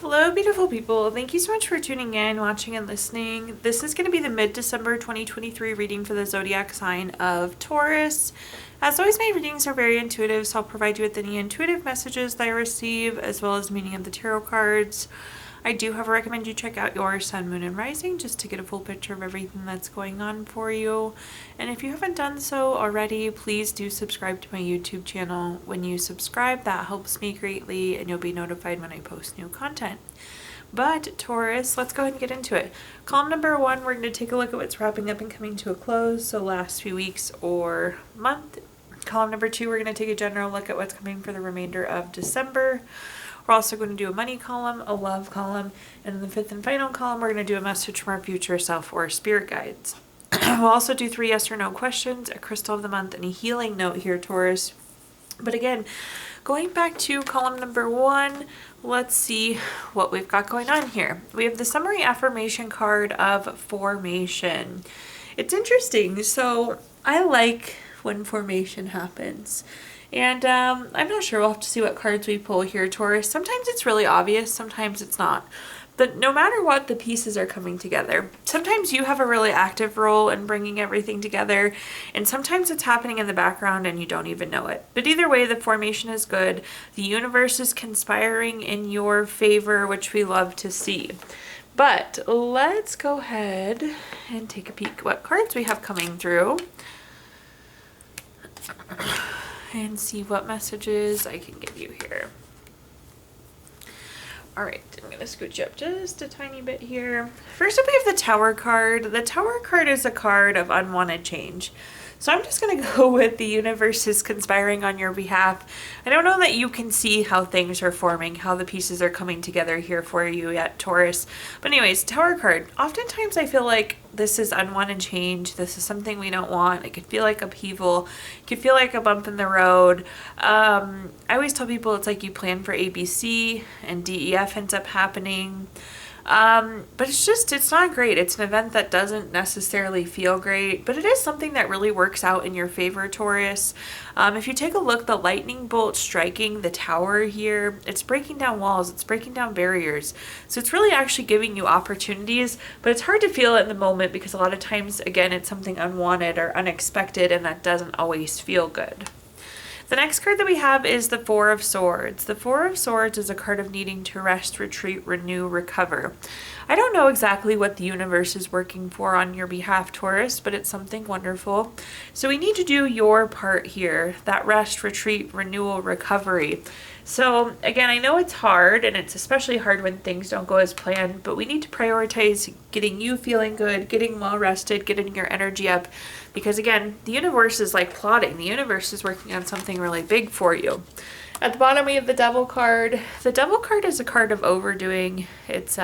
Hello, beautiful people. Thank you so much for tuning in, watching, and listening. This is going to be the mid-December 2023 reading for the zodiac sign of Taurus. As always, my readings are very intuitive, so I'll provide you with any intuitive messages that I receive, as well as meaning of the tarot cards. I do, however, recommend you check out your sun, moon, and rising just to get a full picture of everything that's going on for you. And if you haven't done so already, please do subscribe to my YouTube channel. When you subscribe, that helps me greatly, and you'll be notified when I post new content. But Taurus, let's go ahead and get into it. Column number 1, we're going to take a look at what's wrapping up and coming to a close, so last few weeks or month. Column number 2, we're going to take a general look at what's coming for the remainder of December. We're also going to do a money column, a love column, and in the 5th and final column, we're going to do a message from our future self or spirit guides. We'll also do 3 yes or no questions, a crystal of the month, and a healing note here, Taurus. But again, going back to column number 1, let's see what we've got going on here. We have the summary affirmation card of formation. It's interesting. So I like when formation happens. And I'm not sure. We'll have to see what cards we pull here, Taurus. Sometimes it's really obvious. Sometimes it's not. But no matter what, the pieces are coming together. Sometimes you have a really active role in bringing everything together. And sometimes it's happening in the background and you don't even know it. But either way, the formation is good. The universe is conspiring in your favor, which we love to see. But let's go ahead and take a peek at what cards we have coming through. And see what messages I can give you here. All right, I'm going to scooch up just a tiny bit here. First up, we have the Tower card. The Tower card is a card of unwanted change. So I'm just going to go with the universe is conspiring on your behalf. I don't know that you can see how things are forming, how the pieces are coming together here for you yet, Taurus. But anyways, Tower card. Oftentimes I feel like this is unwanted change. This is something we don't want. It could feel like upheaval. It could feel like a bump in the road. I always tell people it's like you plan for ABC and DEF ends up happening. But it's not great. It's an event that doesn't necessarily feel great, but it is something that really works out in your favor, Taurus. If you take a look, the lightning bolt striking the tower here, it's breaking down walls, it's breaking down barriers. So it's really actually giving you opportunities, but it's hard to feel it in the moment because a lot of times, again, it's something unwanted or unexpected, and that doesn't always feel good. The next card that we have is the Four of Swords. The Four of Swords is a card of needing to rest, retreat, renew, recover. I don't know exactly what the universe is working for on your behalf, Taurus, but it's something wonderful. So we need to do your part here, that rest, retreat, renewal, recovery. So again, I know it's hard, and it's especially hard when things don't go as planned, but we need to prioritize getting you feeling good, getting well rested, getting your energy up, because again, the universe is like plotting. The universe is working on something really big for you. At the bottom, we have the Devil card. The Devil card is a card of overdoing. It's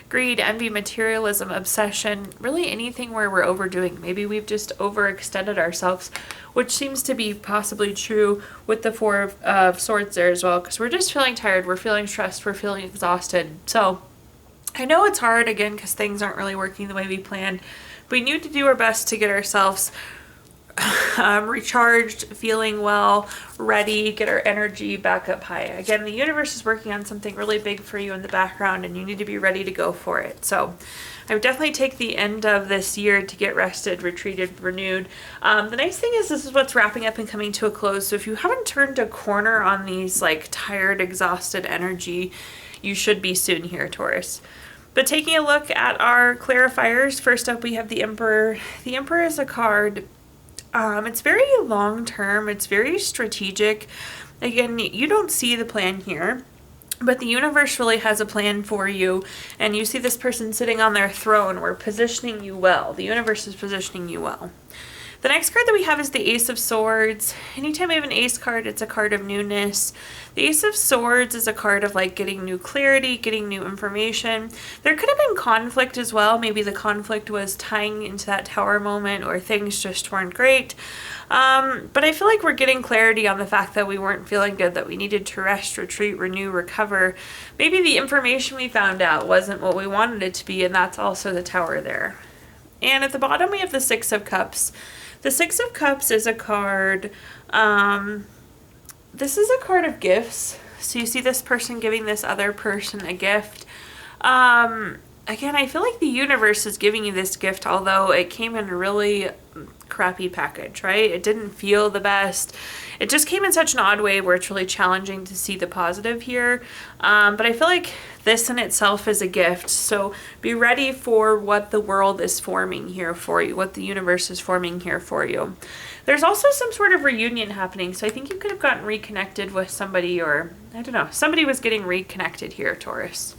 greed, envy, materialism, obsession, really anything where we're overdoing. Maybe we've just overextended ourselves, which seems to be possibly true with the Four of Swords there as well, because we're just feeling tired, we're feeling stressed, we're feeling exhausted. So I know it's hard, again, because things aren't really working the way we planned. We need to do our best to get ourselves recharged, feeling well, ready, get our energy back up high. Again, the universe is working on something really big for you in the background, and you need to be ready to go for it. So I would definitely take the end of this year to get rested, retreated, renewed. The nice thing is this is what's wrapping up and coming to a close. So if you haven't turned a corner on these like tired, exhausted energy, you should be soon here, Taurus. But taking a look at our clarifiers, first up we have the Emperor. The Emperor is a card. It's very long-term. It's very strategic. Again, you don't see the plan here, but the universe really has a plan for you. And you see this person sitting on their throne. We're positioning you well. The universe is positioning you well. The next card that we have is the Ace of Swords. Anytime we have an Ace card, it's a card of newness. The Ace of Swords is a card of like getting new clarity, getting new information. There could have been conflict as well. Maybe the conflict was tying into that tower moment or things just weren't great. But I feel like we're getting clarity on the fact that we weren't feeling good, that we needed to rest, retreat, renew, recover. Maybe the information we found out wasn't what we wanted it to be, and that's also the tower there. And at the bottom, we have the Six of Cups. The Six of Cups is a card, this is a card of gifts. So you see this person giving this other person a gift. Again, I feel like the universe is giving you this gift, although it came in a really crappy package, right? It didn't feel the best. It just came in such an odd way where it's really challenging to see the positive here. But I feel like this in itself is a gift. So be ready for what the world is forming here for you, what the universe is forming here for you. There's also some sort of reunion happening. So I think you could have gotten reconnected with somebody, or I don't know, somebody was getting reconnected here, Taurus.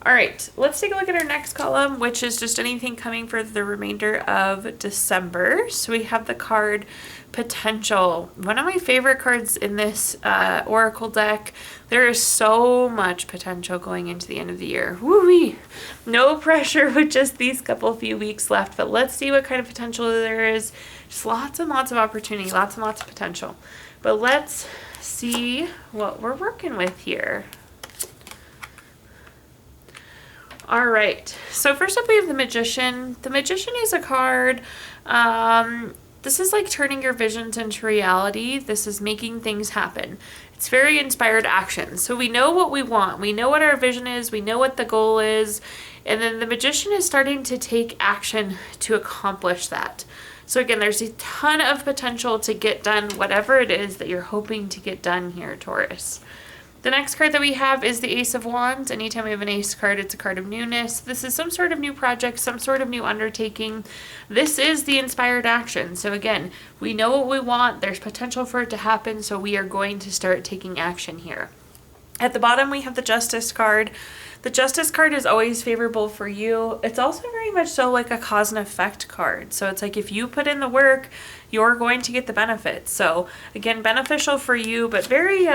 All right, let's take a look at our next column, which is just anything coming for the remainder of December. So we have the card Potential. One of my favorite cards in this Oracle deck. There is so much potential going into the end of the year. Woo-wee! No pressure with just these few weeks left, but let's see what kind of potential there is. Just lots and lots of opportunity, lots and lots of potential. But let's see what we're working with here. All right, so first up we have the Magician. The Magician is a card, this is like turning your visions into reality. This is making things happen. It's very inspired action. So we know what we want. We know what our vision is. We know what the goal is. And then the Magician is starting to take action to accomplish that. So again, there's a ton of potential to get done whatever it is that you're hoping to get done here, Taurus. The next card that we have is the Ace of Wands. Anytime we have an Ace card, it's a card of newness. This is some sort of new project, some sort of new undertaking. This is the inspired action. So again, we know what we want. There's potential for it to happen, so we are going to start taking action here. At the bottom, we have the Justice card. The Justice card is always favorable for you. It's also very much so like a cause and effect card. So it's like if you put in the work, you're going to get the benefits. So again, beneficial for you, but very,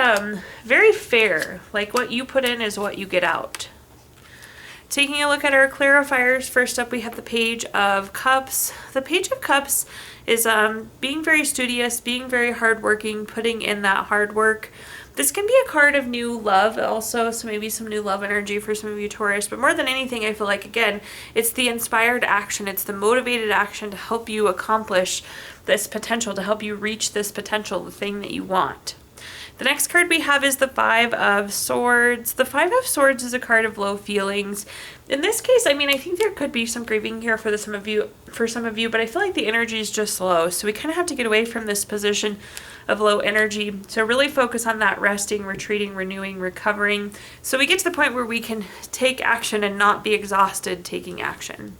very fair. Like what you put in is what you get out. Taking a look at our clarifiers, first up we have the Page of Cups. The Page of Cups is being very studious, being very hardworking, putting in that hard work. This can be a card of new love also, so maybe some new love energy for some of you Taurus, but more than anything, I feel like, again, it's the inspired action, it's the motivated action to help you accomplish this potential, to help you reach this potential, the thing that you want. The next card we have is the Five of Swords. The Five of Swords is a card of low feelings. In this case, I mean, I think there could be some grieving here for some of you, but I feel like the energy is just low, so we kind of have to get away from this position of low energy. So really focus on that resting, retreating, renewing, recovering. So we get to the point where we can take action and not be exhausted taking action.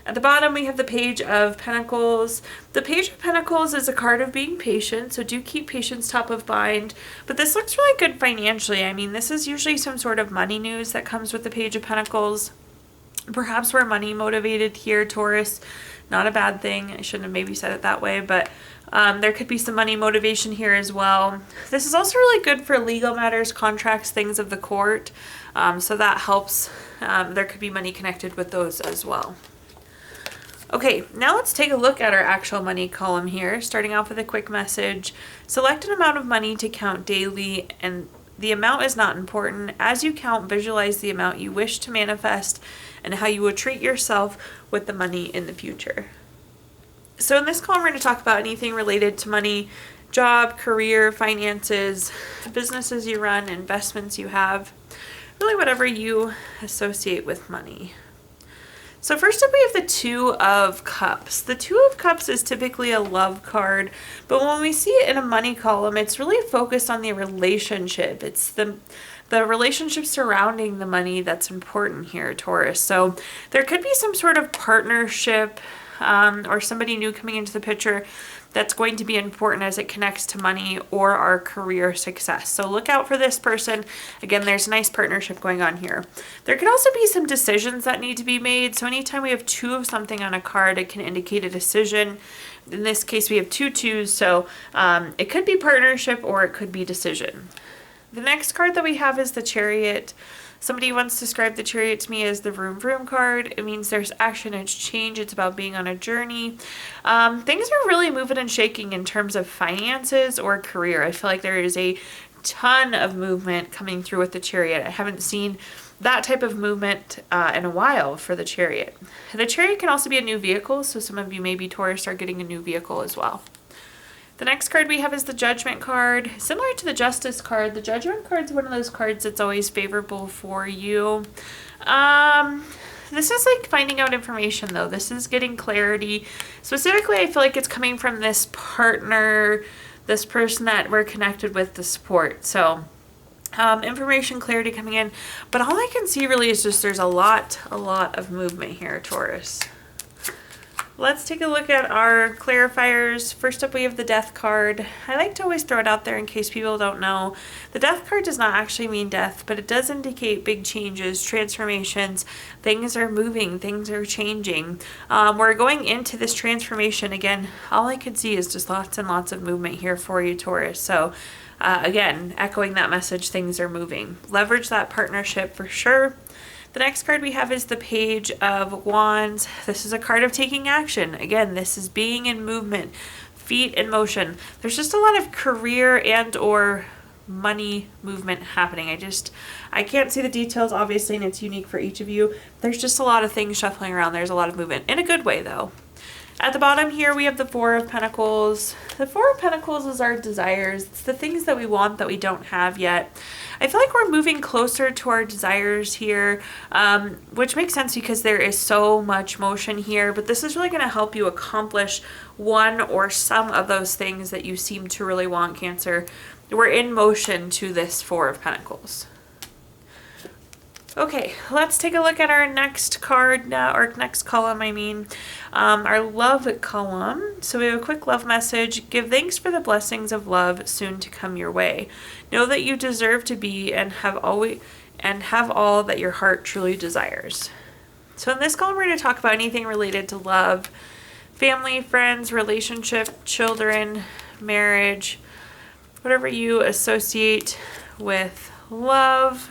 At the bottom, we have the Page of Pentacles. The Page of Pentacles is a card of being patient, so do keep patience top of mind. But this looks really good financially. I mean, this is usually some sort of money news that comes with the Page of Pentacles. Perhaps we're money motivated here, Taurus. Not a bad thing. I shouldn't have maybe said it that way, but there could be some money motivation here as well. This is also really good for legal matters, contracts, things of the court. So that helps. There could be money connected with those as well. Okay, now let's take a look at our actual money column here, starting off with a quick message. Select an amount of money to count daily, and the amount is not important. As you count, visualize the amount you wish to manifest and how you will treat yourself with the money in the future. So in this column, we're going to talk about anything related to money, job, career, finances, businesses you run, investments you have, really whatever you associate with money. So first up, we have the Two of Cups. The Two of Cups is typically a love card, but when we see it in a money column, it's really focused on the relationship. It's the relationship surrounding the money that's important here, Taurus. So there could be some sort of partnership or somebody new coming into the picture that's going to be important as it connects to money or our career success. So look out for this person. Again, there's a nice partnership going on here. There could also be some decisions that need to be made. So anytime we have two of something on a card, it can indicate a decision. In this case, we have two twos, so it could be partnership or it could be decision. The next card that we have is the Chariot. Somebody once described the Chariot to me as the vroom vroom card. It means there's action, it's change, it's about being on a journey. Things are really moving and shaking in terms of finances or career. I feel like there is a ton of movement coming through with the Chariot. I haven't seen that type of movement in a while for the Chariot. The Chariot can also be a new vehicle, so some of you maybe Taurus are getting a new vehicle as well. The next card we have is the Judgment card. Similar to the Justice card, the Judgment card is one of those cards that's always favorable for you. This is like finding out information though. This is getting clarity. Specifically, I feel like it's coming from this partner, this person that we're connected with, the support. So information, clarity coming in. But all I can see really is just there's a lot of movement here, Taurus. Let's take a look at our clarifiers. First up, we have the Death card. I like to always throw it out there in case people don't know. The Death card does not actually mean death, but it does indicate big changes, transformations. Things are moving, things are changing. We're going into this transformation. Again, all I could see is just lots and lots of movement here for you, Taurus. So again, echoing that message, things are moving. Leverage that partnership for sure. The next card we have is the Page of Wands. This is a card of taking action. Again, this is being in movement, feet in motion. There's just a lot of career and or money movement happening. I can't see the details, obviously, and it's unique for each of you. There's just a lot of things shuffling around. There's a lot of movement, in a good way, though. At the bottom here, we have the Four of Pentacles. The Four of Pentacles is our desires. It's the things that we want that we don't have yet. I feel like we're moving closer to our desires here, which makes sense because there is so much motion here, but this is really going to help you accomplish one or some of those things that you seem to really want, Cancer. We're in motion to this Four of Pentacles. Okay, let's take a look at our next card now, or next column, our love column. So we have a quick love message. Give thanks for the blessings of love soon to come your way. Know that you deserve to be and have all that your heart truly desires. So in this column, we're going to talk about anything related to love, family, friends, relationship, children, marriage, whatever you associate with love.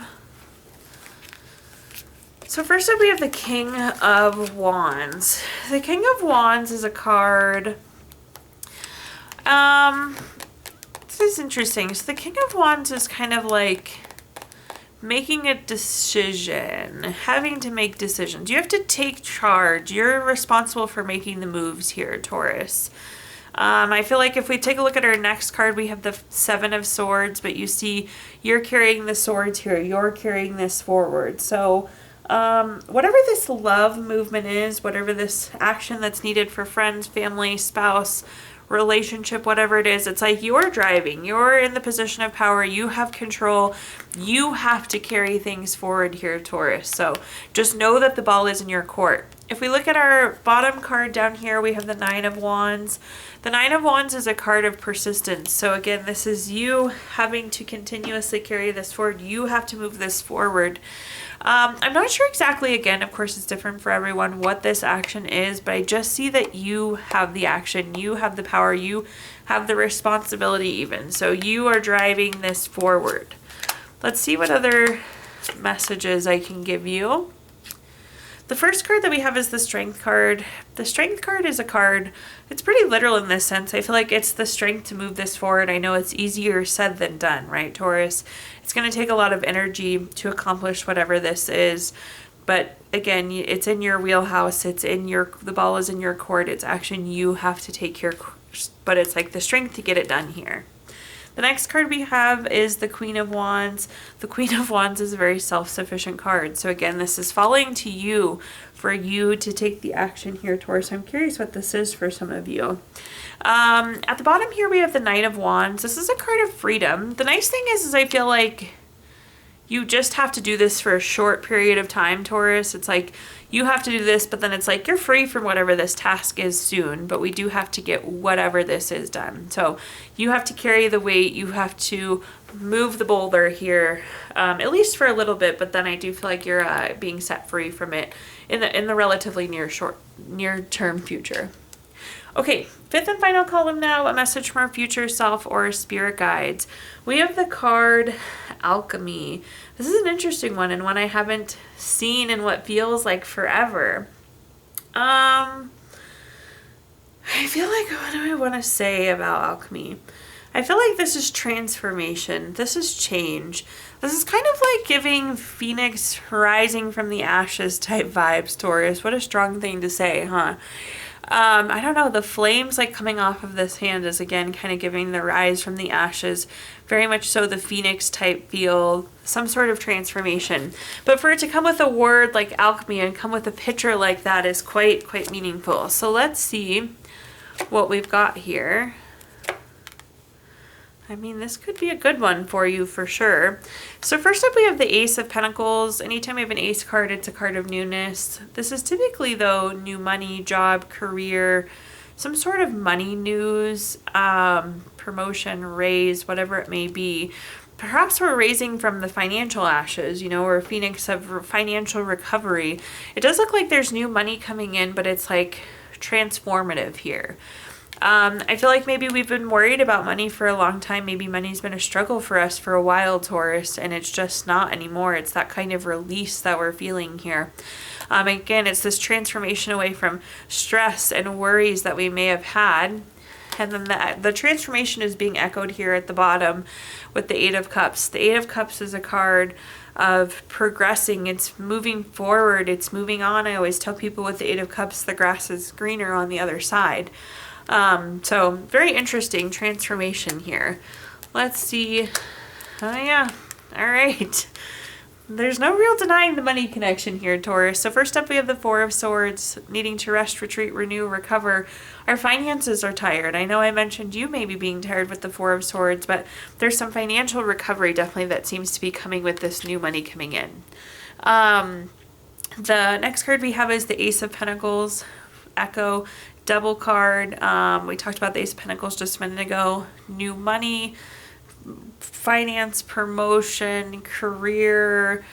So first up, we have the King of Wands. The King of Wands is a card. This is interesting. So the King of Wands is kind of like making a decision, having to make decisions. You have to take charge. You're responsible for making the moves here, Taurus. I feel like if we take a look at our next card, we have the Seven of Swords, but you see you're carrying the swords here. You're carrying this forward. So whatever this love movement is, whatever this action that's needed for friends, family, spouse, relationship, whatever it is, it's like you're driving, you're in the position of power, you have control, you have to carry things forward here, Taurus. So just know that the ball is in your court. If we look at our bottom card down here, we have the Nine of Wands. The Nine of Wands is a card of persistence. So again, this is you having to continuously carry this forward. You have to move this forward. I'm not sure exactly, again, of course it's different for everyone, what this action is, but I just see that you have the action, you have the power, you have the responsibility even. So you are driving this forward. Let's see what other messages I can give you. The first card that we have is the Strength card. The Strength card is a card, it's pretty literal in this sense. I feel like it's the strength to move this forward. I know it's easier said than done, right, Taurus? It's going to take a lot of energy to accomplish whatever this is. But again, it's in your wheelhouse. The ball is in your court. It's action you have to take here, but it's like the strength to get it done here. The next card we have is the Queen of Wands. The Queen of Wands is a very self-sufficient card. So again, this is falling to you for you to take the action here, Taurus. I'm curious what this is for some of you. At the bottom here, we have the Knight of Wands. This is a card of freedom. The nice thing is I feel like you just have to do this for a short period of time, Taurus. It's like you have to do this, but then it's like you're free from whatever this task is soon, but we do have to get whatever this is done. So you have to carry the weight. You have to move the boulder here, at least for a little bit, but then I do feel like you're being set free from it in the relatively near-term future. Okay, fifth and final column now, a message from our future self or spirit guides. We have the card Alchemy. This is an interesting one and one I haven't seen in what feels like forever. I feel like, what do I want to say about alchemy? I feel like this is transformation. This is change. This is kind of like giving Pheonix rising from the ashes type vibes, Taurus. What a strong thing to say, huh? I don't know, the flames like coming off of this hand is again kind of giving the rise from the ashes, very much so the Pheonix type feel, some sort of transformation. But for it to come with a word like alchemy and come with a picture like that is quite meaningful. So let's see what we've got here. I mean, this could be a good one for you for sure. So first up, we have the Ace of Pentacles. Anytime we have an ace card, it's a card of newness. This is typically, though, new money, job, career, some sort of money news, promotion, raise, whatever it may be. Perhaps we're raising from the financial ashes, you know, or Pheonix of financial recovery. It does look like there's new money coming in, but it's like transformative here. I feel like maybe we've been worried about money for a long time. Maybe money's been a struggle for us for a while, Taurus, and it's just not anymore. It's that kind of release that we're feeling here. Again, it's this transformation away from stress and worries that we may have had. And then the transformation is being echoed here at the bottom with the Eight of Cups. The Eight of Cups is a card of progressing. It's moving forward. It's moving on. I always tell people with the Eight of Cups, the grass is greener on the other side. So very interesting transformation here. Let's see. Oh yeah. All right. There's no real denying the money connection here, Taurus. So first up, we have the Four of Swords, needing to rest, retreat, renew, recover. Our finances are tired. I know I mentioned you maybe being tired with the Four of Swords, but there's some financial recovery definitely that seems to be coming with this new money coming in. The next card we have is the Ace of Pentacles, Echo, double card. We talked about the Ace of Pentacles just a minute ago. New money, finance, promotion, career,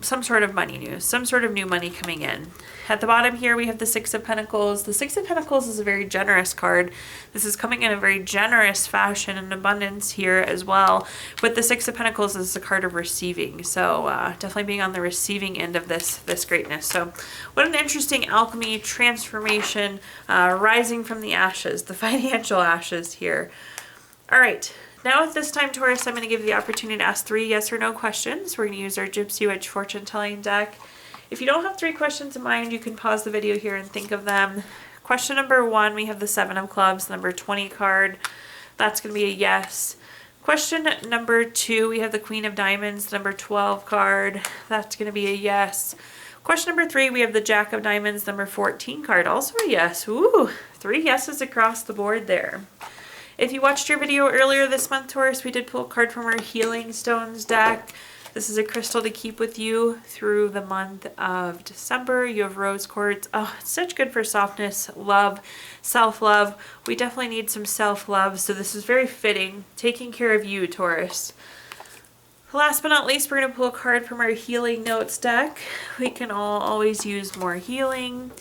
some sort of money news, some sort of new money coming in. At the bottom here, we have the Six of Pentacles. The Six of Pentacles is a very generous card. This is coming in a very generous fashion and abundance here as well. With the Six of Pentacles, this is a card of receiving. So definitely being on the receiving end of this greatness. So what an interesting alchemy, transformation, rising from the ashes, the financial ashes here. All right. Now at this time, Taurus, I'm going to give you the opportunity to ask 3 yes or no questions. We're going to use our Gypsy Witch fortune telling deck. If you don't have 3 questions in mind, you can pause the video here and think of them. Question number 1, we have the Seven of Clubs, number 20 card. That's going to be a yes. Question number 2, we have the Queen of Diamonds, number 12 card. That's going to be a yes. Question number 3, we have the Jack of Diamonds, number 14 card. Also a yes. Ooh, 3 yeses across the board there. If you watched your video earlier this month, Taurus, we did pull a card from our Healing Stones deck. This is a crystal to keep with you through the month of December. You have rose quartz. Oh, it's such good for softness, love, self-love. We definitely need some self-love, so this is very fitting. Taking care of you, Taurus. Last but not least, we're going to pull a card from our Healing Notes deck. We can all always use more healing.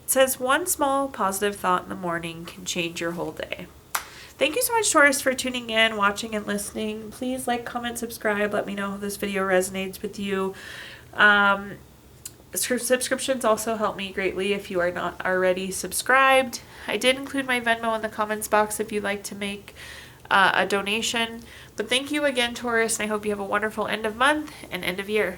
It says, one small positive thought in the morning can change your whole day. Thank you so much, Taurus, for tuning in, watching, and listening. Please like, comment, subscribe. Let me know how this video resonates with you. Subscriptions also help me greatly if you are not already subscribed. I did include my Venmo in the comments box if you'd like to make a donation. But thank you again, Taurus, and I hope you have a wonderful end of month and end of year.